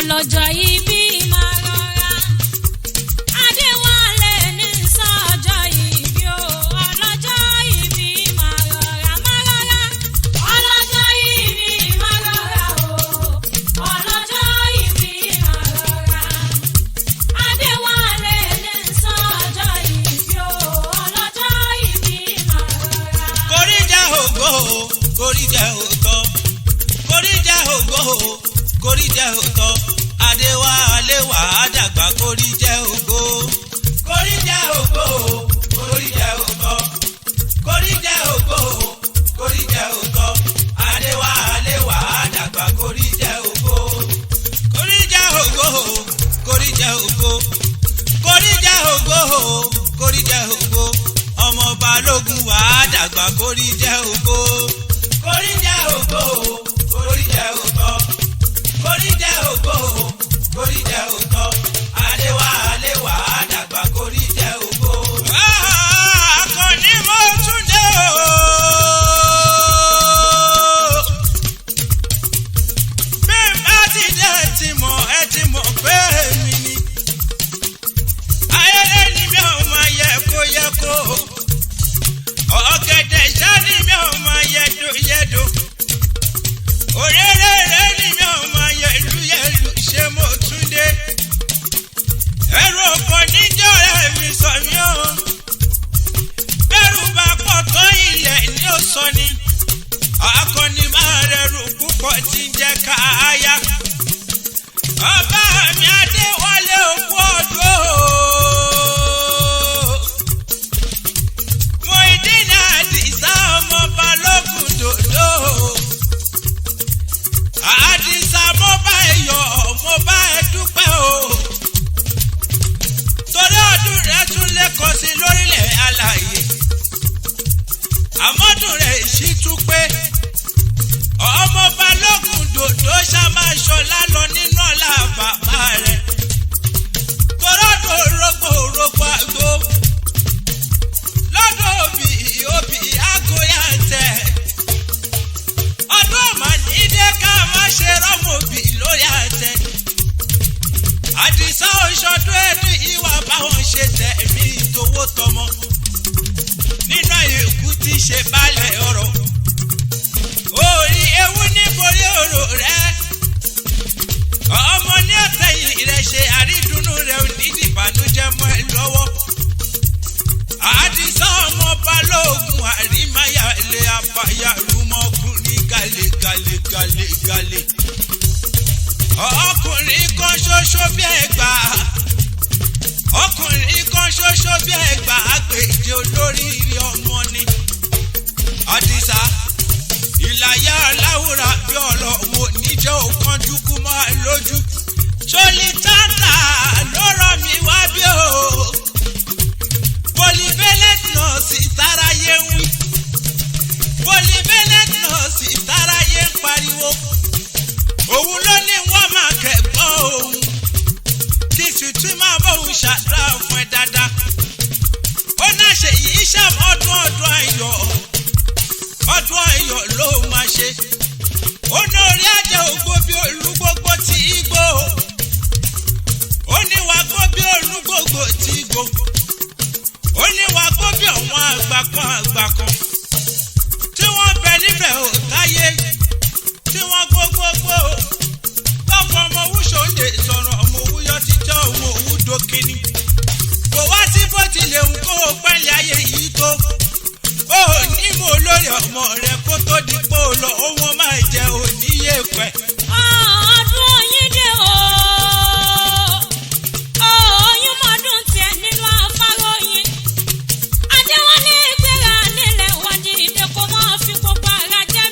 ọlọ́jọ́ ìbí máa rọra. Adéwálé ní sọ́jọ́ ìbí o, ọlọ́jọ́ ìbí máa rọra máa rọra. Ọlọ́jọ́ ìbí máa rọra o, ọlọ́jọ́ ìbí máa rọra. Adéwálé ní sọ́jọ́ ìbí o, ọlọ́jọ́ ìbí máa rọra. Kórìjà ògo, kórìjà òtọ́, kórìjà ògo, kórìjà òtọ́. Adéwálé wà á dàgbà kórìjà ògo. Kórìjà ògo, kórìjà òtọ́, kórìjà ògo, kórìjà òtọ́. Adéwálé wà á dàgbà kórìjà ògo. Kórìjà ògo, kórìjà ògo, kórìjà ògo, kórìjà ògo. Ọmọ Balógun wà á dàgbà kórìjà ògo. Kórìjà ògo, kórìjà òtọ́, kórìjà ògo, kórìjà òtọ́. Adéwálé wà á dàgbà kórìjà ògo. Akọni mo tún dé o. Bí n bá ti dé ẹ ti mọ̀ pé èmi ni. Ayẹyẹ ni mi ò máa yẹ kó. Ọ̀gẹ̀dẹ̀ ṣá ni mi ò máa yẹ̀dò. Òréré ni mi ò máa yẹ̀lú ṣé mo tún dé. Ẹ̀rù ọ̀pọ̀ níjọ́ rẹ̀ mi sọ mí o. Bẹ́rù bá pọ̀ tó ilẹ̀ ni ó sọ ni. Akọni máa rẹrù púpọ̀ tí ń jẹ́ káyà. Ọba mi Adéwálé òkú ọdún o. Muyideen Àdìsá ọmọ Balógun dòdò. Àdìsá mo bá ẹ yọ̀, mo bá ẹ dúpẹ́ o. Torí ọdún rẹ̀ tún lẹ́kọ̀ọ́ sí lórílẹ̀ alààyè. Àmọ́dún rẹ̀ sì tún pé. Ọmọ Balógun dòdò ṣá máa ṣọlá lọ nínú ọlá bàbá rẹ̀. Torọ́dọ̀ rògbò àgbo. Lọ́dọ̀ òbí àgóyà tẹ̀. Ọdún ọ̀mà nídé ká má ṣe rọ́mọ òbí lórí àtẹ. Àdìsá oṣọdún ẹni ìwà báwọn ṣe tẹ̀mí towó tọmọ. Nínú àyèkú tí ṣe balẹ̀ ọ̀rọ̀. Orí ewu níborí ọ̀rọ̀ rẹ̀. Ọmọ ní ọ̀tẹ̀yìn rẹ̀ ṣe àrídùnnú rẹ̀ ò ní ìbànújẹ́ mọ́ ẹ lọ́wọ́. Àdìsá ọmọ Balógun àrímáyà lè apáyà rúmọkùnrin gàlè. Ọkùnrin kan ṣoṣo bí ẹgbà. Ọkùnrin kan ṣoṣo bí ẹgbà àgbèjì olóríire ọmọ ni. Àdìsá ìlàyà aláwòrán bí ọ̀rọ̀ wo níjẹ́ òkanjú kú máa lójú. Ṣolí tàǹtà ló rọ̀ mí wá bí o. Polyvalent nurse ìtàráyé ń wí. Polyvalent nurse ìtàráyé ń pariwo. Òun ló ní wọ́n máa kẹ́gbọ́n òun. Kí tutù máa bóun ṣàdúrà fún ẹ dáadáa. Ó náà ṣe yìí ṣàmọ́dún ọdún ayọ̀. Ọdún ayọ̀ ló máa ṣe. Ó ní orí ajé ògbó bí olúgbógbó tí í gbó. Ó ní wàá gbó bí olúgbógbó tí í gbó. Ó ní wàá gbó bí àwọn àgbà kan. Tí wọ́n bẹ níbẹ̀ ò táyé. Tí wọ́n gbogbogbò. Tọ́kọ ọmọ owó ṣòǹdè sọ̀rọ̀ ọmọ owó yọ títọ́ ọmọ owó dókínì. Kò wá sí bó tilẹ̀ ń kó pẹ́lẹ́ ayé yìí tó. Ó ní mo lórí ọmọ rẹ̀ kó tó di pé ó lọ owó máa jẹ òníyè pẹ̀. Ọdún yín dé o. Oyún mọ́dún tiẹ̀ nínú afáròyìn. Adéwálé gbéra nílẹ̀ wọ́n ní ìdè kó máa fi gbogbo ara jẹ́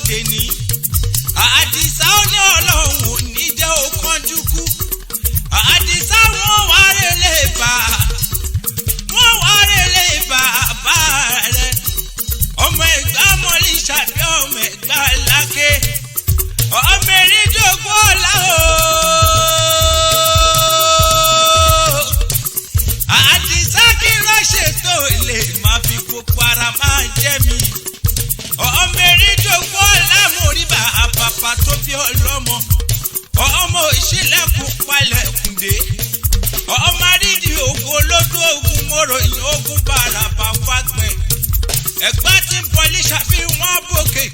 tèní àdìsá ó ní ọlọ́run ò ní jẹ́ òkànjú kú àdìsá wọ́n wá rélé bàbá rẹ̀ ọmọ ẹ̀gbá mọ́lì ṣàbí ọmọ ẹ̀gbá lákè ọmọ erídògbò ọ̀la o àdìsá kí ló ṣètò ilé máa fi gbogbo ara máa jẹ́ mi ọmọ erídògbò ọ̀la mo rí bàbá tó bí ọlọ́mọ ọmọ ìṣílẹ̀kùn palẹ̀kùn dé ọmọ àrídìí ògo lódò ogun mọ́ròyìn ogun bàràbà fagbẹ́ ẹ̀gbá tí ń bọ̀ líṣàbí wọn bòkè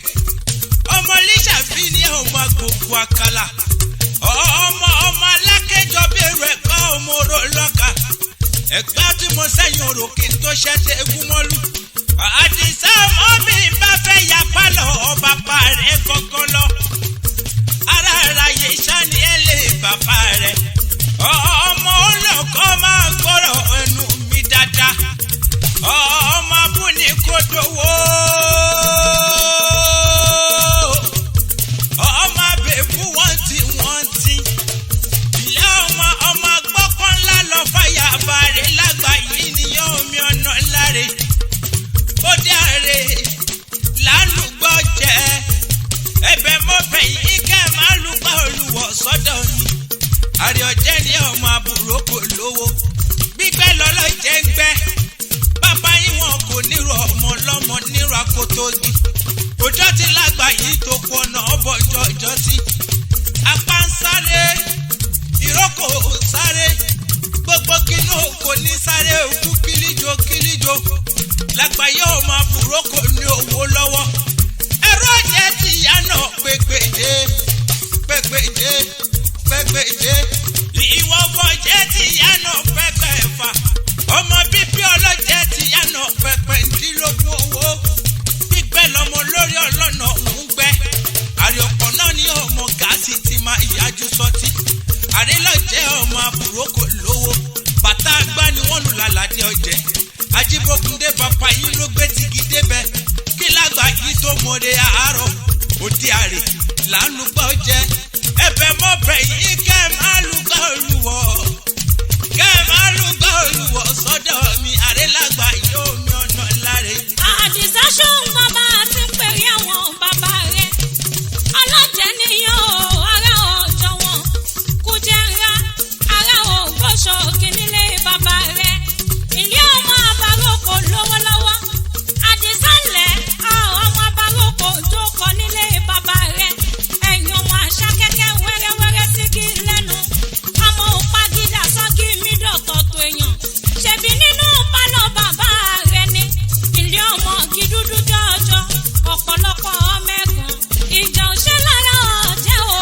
ọmọ líṣàbí ní ọmọ gbogbo àkàlà ọmọ alákẹjọ bí rẹ̀ kọ́ ọmọ oró lọ́ka ẹ̀gbá tí mo sẹ́yìn òròkè tó ṣẹ́ṣẹ́ egun mọ́lú àdìsá ọmọ mi bá fẹ́ ya pálọ̀ ọba pa rẹ̀ kọ́kọ́ lọ ara àráyé sani ẹ lè bàbá rẹ̀ ọmọ olùkọ́ máa gbọ́rọ̀ ẹnu mi dáadáa ọmọ abúlé kò dówó ọmọ abẹ́bú wọ́n ti ilé ọmọ gbọ́kọ́ ńlá lọ fàyà bàrẹ̀ lágbà yìí nìyẹn omi ọ̀nà láre ó dé àrè lálùgbọ́ jẹ́ ẹ̀bẹ̀ mọ́bẹ̀ yìí kẹ́ máa lùgbà olùwọ̀ sọ́dọ̀ mi àrè ọ̀jẹ̀ ní ọmọ àbúrò kò lówó gbígbẹ́ lọ́lọ́ jẹ́ ń gbẹ́ bàbá yín wọn kò nírò ọmọ lọ́mọ nírò akotogi òjò tí lágbà yìí tó kú ọ̀nà ọ̀bọ̀jọ́ ọjọ́ tí apá ń sáré ìrókò sáré gbogbo kínú kò ní sáré òkú kílíjó lágbà yóò máa búrò kò ní owó lọ́wọ́ ẹ̀rọ jẹ́ ti ìyá náà pépèjé ìwọ fọ jẹ́ ti ìyá náà pẹ́pẹ́ fà ọmọ bíbí ọlọ́jẹ́ ti ìyá náà pẹ́pẹ́ ńdínlógún owó gbígbẹ́ lọ́mọ lórí ọlọ́nà òun gbẹ́ àríọ̀pọ̀ náà ní ọmọ gáàsì ti máa ìyájú sọ́tí àrílọ́jẹ́ ọmọ àbúrò kò lówó bàtà àgbá ni wọ́n lù lálàdé ọ̀jẹ̀ ajíbókundé bàbá yín ló gbé tìgì débẹ̀ kí lágbà yìí tó mọ̀ọ́dẹ àárọ̀ òde àrè làálùgbọ́ jẹ́ ẹ̀bẹ̀ mọ́bẹ̀ yìí kẹ́ máa lùgbọ́ olùwọ̀ sọ́dọ̀ mi àrélàgbà yóò mi ọ̀nà láre. àdìsá ṣóun bàbá ti ń pèrè àwọn bàbá rẹ̀ ọlọ́jẹ̀ nìyẹn o ara ọjọ́ wọn kú jẹ́ ńlá ara ògbóṣọ kìnìlé bàbá rẹ̀ ilé ọmọ àbáròkò lọ́wọ́lọ́wọ́ àdìsá lẹ̀ ọmọ àbáròkò tó kọ nílé bàbá rẹ̀ ẹ̀yìn ọmọ àṣà kẹ́kẹ́ wẹ́rẹ́wẹ́rẹ́ sí kí lẹ́nu ọmọ òpagídà sọ́kì mí dọ̀tọ̀tọ̀ èèyàn ṣebí nínú pálọ̀ bàbá rẹ̀ ni ilé ọmọ gidúdú jọjọ ọ̀pọ̀lọpọ̀ ọmọ ẹ̀gbọ́n ìjà òṣè lára ọ̀jẹ̀ o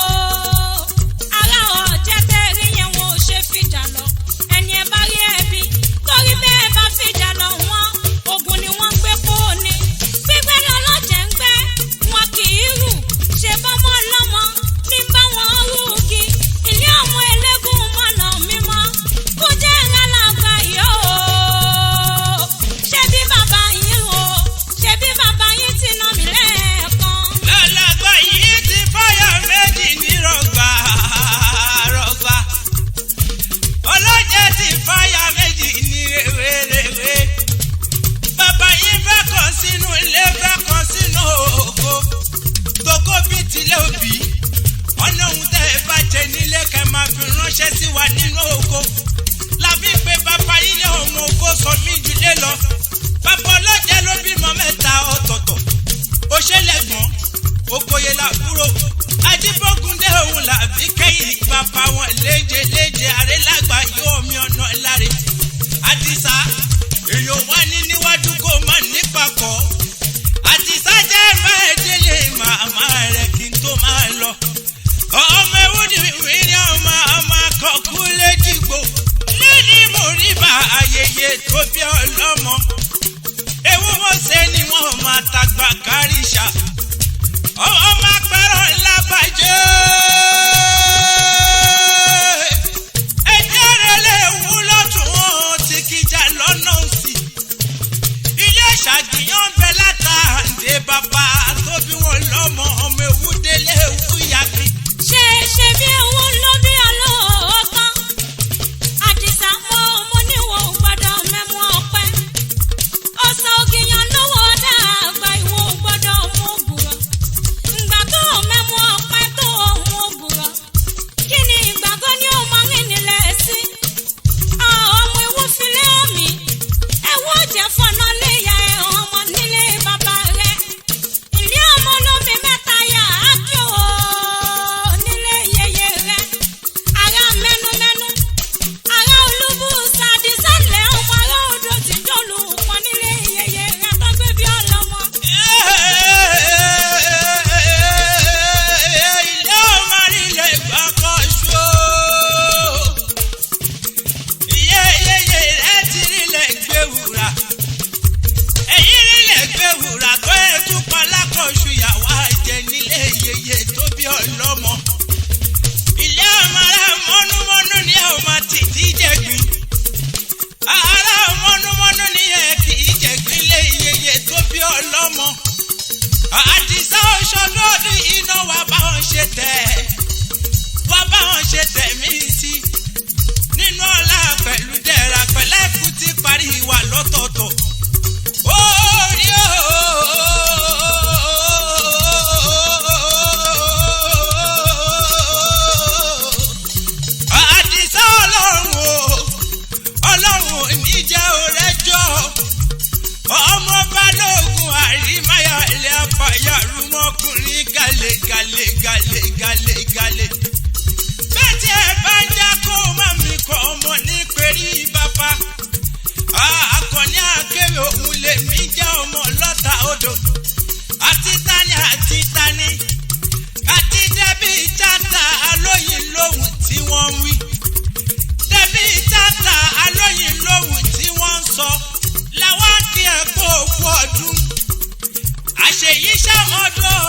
ara ọ̀jẹ̀ tẹ̀rí yẹn wọn ò ṣe fìjà lọ ẹni ẹ bá rí ẹbí torí bẹ́ẹ̀ bá fìjà lọ wọn ogun ni wọ́n gbé kó o ní gbígbẹ́ lọ́lọ́jẹ̀ ń gbẹ́ wọn kì í rù ṣe bọ́mọ lọ́mọ ní bá wọn rúgi ilé ọmọ ẹlẹ́gùn mọ̀nà mímọ́ kó jẹ́ lálàgbà yìí o ṣebí bàbá yín ti nà mí lẹ́ẹ̀kan. lálàgbà yìí ti fáyà méjì ní rọgbà ọlọ́jẹ̀ ti fáyà méjì ní rèwerèwe bàbá yìí fẹ́ kàn sínú ilé fẹ́ kàn sínú ògo gbogbo bíi tilẹ̀ òbí ọ̀nà òun tẹ́ ẹ bá jẹ nílé kẹ́ máa fi ránṣẹ́ sí wa nínú ògo làbí pé bàbá yìí ní ọmọ ògo sọ mí jùlé lọ bàbá ọlọ́jẹ̀ ló bímọ mẹ́ta ọ̀tọ̀ọ̀tọ̀ òṣèlẹ̀gbọ́n òkòyè làbúrò ajíbógundé òun làbí kẹ́yìn bàbá wọn léje àrélàgbà yóò mi ọ̀nà láre àdìsá èèyàn wá ní níwájú kó má nípakọ̀ àdìsá jẹ́ mẹ́ẹ̀ẹ́dẹ́lẹ̀ màmá rẹ̀ kí n tó máa lọ ọmọ ewúdi wíní ọmọ akọkú léjìgbò lẹ́ni mo rí bá ayẹyẹ tó bí ọlọ́mọ ewu mọ̀ọ́sẹ́ ni wọ́n máa tagbà káríṣà ọmọ apẹ̀rọ ńlá bàjẹ́ ẹ̀jẹ̀ rẹ̀ lè wú lọ́tún tí kìjà lọ́nà òsì ilé ṣàgbìyàn bẹ látàǹdé bàbá tó bí wọn lọ́mọ ọlọ́mọ. ilé ọmọ ara mọ́númọ́nú ni ẹ ò máa tìtì jẹ̀gbìn. ara mọ́númọ́nú ni ẹ kì í jẹ̀gbìn lé iyeye tó bí ọlọ́mọ. àdìsá ọ̀ṣọ́lọ́ọ̀dún iná wa bá wọn ṣe tẹ̀. wá bá wọn ṣe tẹ̀ mí sí. nínú ọlá pẹ̀lú dẹ̀ra pẹ̀lẹ́kù ti parí ìwà lọ́tọ̀ọ̀tọ̀. orí àdìsá ọlọ́run ní jẹ́ òrẹ́jọ́. ọmọ balógun àrímáyà ilé apàyà rúmọkùnrin gàlè gàlè gàlè gàlè gàlè. bẹ́ẹ̀ tí ẹ bá ń já kó má mi kọ́ ọmọ ní pẹ̀rí bàbá. akọni akéré òun lè mí jẹ́ ọmọ lọ́ta odò. àti tani àti tani. àti dẹ́bí tata alóyin lóhùn tí wọ́n ń wí. dẹ́bí tata alóyin lóhùn tí wọ́n ń sọ. làwọn kí ẹ kó òkú ọdún. àṣeyí sàmọ́dún